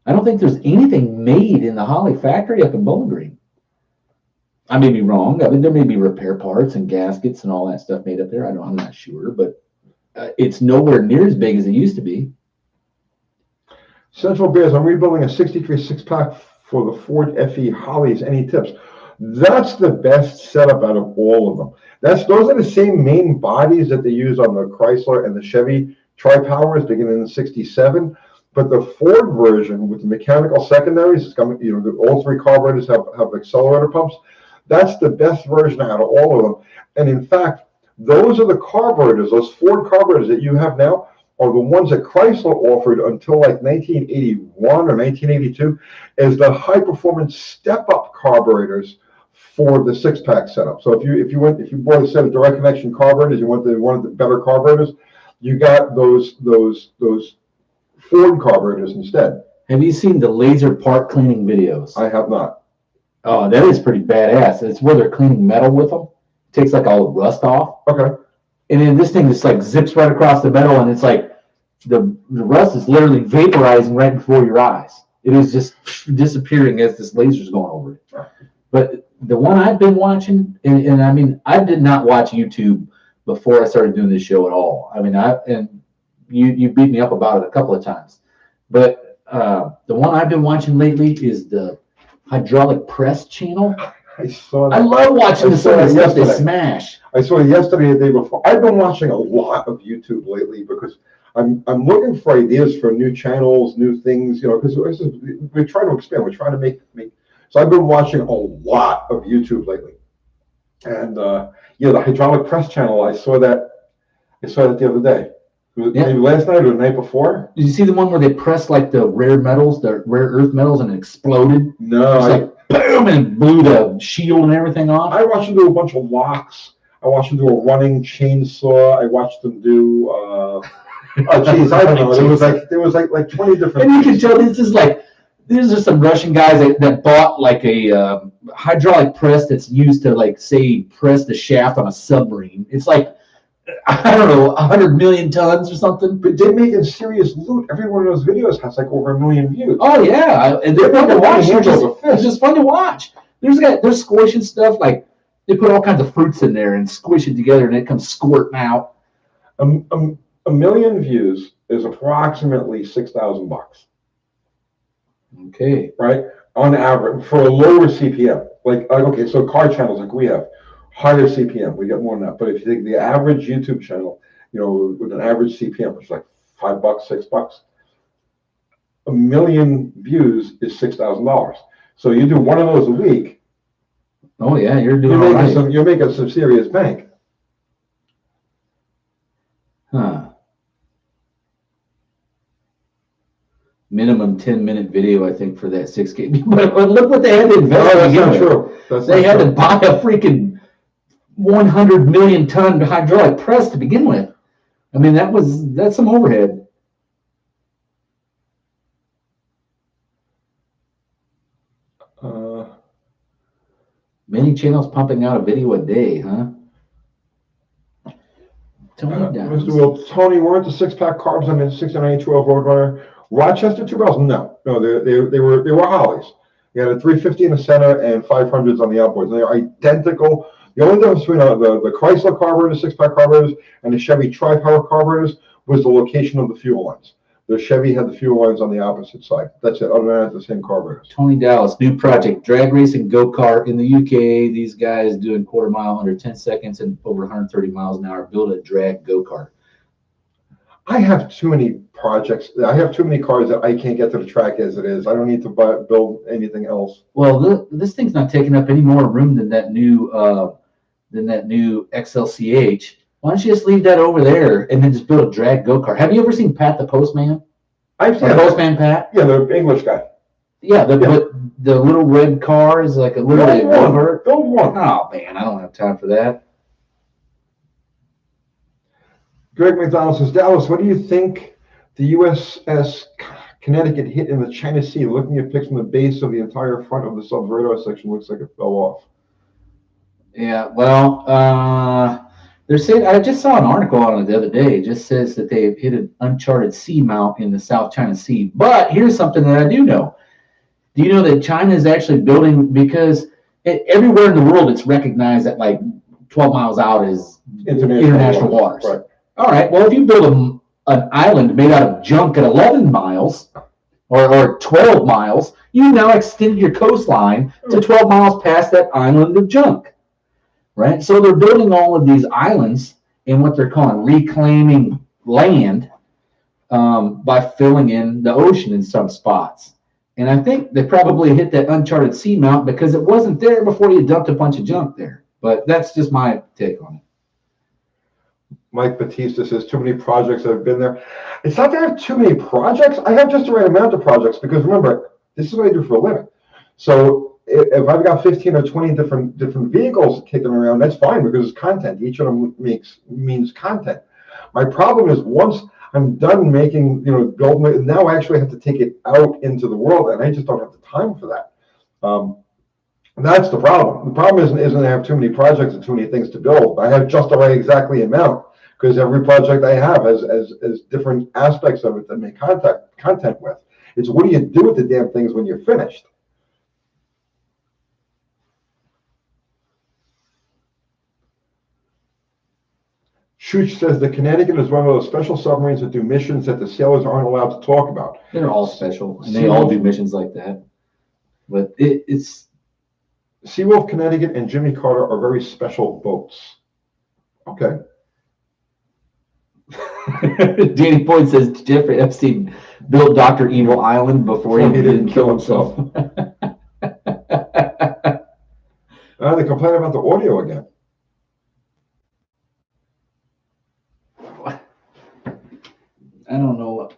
I don't think there's anything made in the Holley factory up in Bowling Green. I may be wrong. I mean, there may be repair parts and gaskets and all that stuff made up there. I'm not sure, but it's nowhere near as big as it used to be. Central Bears, I'm rebuilding a 63 six-pack for the Ford FE Hollies. Any tips? That's the best setup out of all of them. Those are the same main bodies that they use on the Chrysler and the Chevy Tri-Powers beginning in '67. But the Ford version with the mechanical secondaries, it's coming, all three carburetors have accelerator pumps. That's the best version out of all of them. And in fact, those are the carburetors, those Ford carburetors that you have now are the ones that Chrysler offered until like 1981 or 1982 as the high performance step up carburetors for the six-pack setup. So if you bought a set of direct connection carburetors, you wanted the better carburetors, you got those Ford carburetors instead. Have you seen the laser part cleaning videos? I have not. Oh, that is pretty badass. It's where they're cleaning metal with them. It takes like all the rust off. Okay. And then this thing just like zips right across the metal, and it's like the rust is literally vaporizing right before your eyes. It is just disappearing as this laser's going over it. But the one I've been watching, and I mean, I did not watch YouTube before I started doing this show at all. I mean, you beat me up about it a couple of times. But the one I've been watching lately is the hydraulic press channel. I saw that. I love watching the stuff they smash. I saw it yesterday, the day before. I've been watching a lot of YouTube lately because I'm looking for ideas for new channels, new things, because we're trying to expand. We're trying to make. So I've been watching a lot of YouTube lately. And the hydraulic press channel, I saw that the other day. Maybe last night or the night before. Did you see the one where they pressed like the rare earth metals, and it exploded? No. It's like boom, and blew the shield and everything off. I watched them do a bunch of locks. I watched them do a running chainsaw. I watched them do. I don't know. There was like 20 different. And you can tell these are some Russian guys that bought like a hydraulic press that's used to like say press the shaft on a submarine. It's like, I don't know, 100 million tons or something. But they're making serious loot. Every one of those videos has like over 1 million views. Oh yeah, and they're fun to watch. It's just fun to watch. They're squishing stuff, like they put all kinds of fruits in there and squish it together, and it comes squirting out. 1 million views is approximately $6,000. Okay. Right? On average, for a lower CPM. Okay, so car channels like we have, higher CPM, we get more than that. But if you take the average YouTube channel, with an average CPM, which is like $5, $6, 1 million views is $6,000. So you do one of those a week. Oh yeah, you're making some serious bank. Huh. Minimum 10-minute video, I think, for that 6K. But look what they had to invest. Oh, that's not true. They had to buy a freaking 100 million ton hydraulic press to begin with. I mean, that's some overhead. Many channels pumping out a video a day, huh? Tony, weren't the six-pack carbs on the 6912 Roadrunner Rochester 2000? No, they were Hollies. You had a 350 in the center and 500s on the outboards. And they're identical. The only difference between the Chrysler carburetor, six-pack carburetors, and the Chevy Tri-Power carburetors was the location of the fuel lines. The Chevy had the fuel lines on the opposite side. That's it. Other than that, the same carburetors. Tony Dallas, new project, drag racing go-kart in the UK. These guys doing quarter mile under 10 seconds and over 130 miles an hour. Build a drag go-kart. I have too many projects. I have too many cars that I can't get to the track as it is. I don't need to build anything else. Well, this thing's not taking up any more room than that new XLCH. Why don't you just leave that over there and then just build a drag go-kart? Have you ever seen Pat the Postman? I've seen Postman Pat? Yeah, the English guy. Yeah, but the little red car is like a little go-kart. Build one. Oh man, I don't have time for that. Greg McDonald says, Dallas, what do you think the USS Connecticut hit in the China Sea? Looking at pics from the base of the entire front of the subradar section, looks like it fell off. Yeah, well, they're saying, I just saw an article on it the other day. It just says that they hit an uncharted seamount in the South China Sea. But here's something that I do know. Do you know that China is actually building, because everywhere in the world it's recognized that like 12 miles out is international waters. Right. All right, well, if you build an island made out of junk at 11 miles or 12 miles, you now extend your coastline to 12 miles past that island of junk, right? So they're building all of these islands in what they're calling reclaiming land by filling in the ocean in some spots. And I think they probably hit that uncharted seamount because it wasn't there before you dumped a bunch of junk there. But that's just my take on it. Mike Batista says, too many projects that have been there. It's not that I have too many projects. I have just the right amount of projects because remember, this is what I do for a living. So if I've got 15 or 20 different vehicles kicking around, that's fine because it's content. Each of them means content. My problem is once I'm done making, building, now I actually have to take it out into the world, and I just don't have the time for that. That's the problem. The problem isn't I have too many projects and too many things to build. I have just the right exactly amount because every project I have has different aspects of it that make content with. It's what do you do with the damn things when you're finished? Shuch says the Connecticut is one of those special submarines that do missions that the sailors aren't allowed to talk about. They're all special, and they all do missions like that. But it's... Seawolf, Connecticut, and Jimmy Carter are very special boats. Okay. Danny Boyd says Jeffrey Epstein built Dr. Evil Island before he didn't kill himself. They complain about the audio again. I don't know what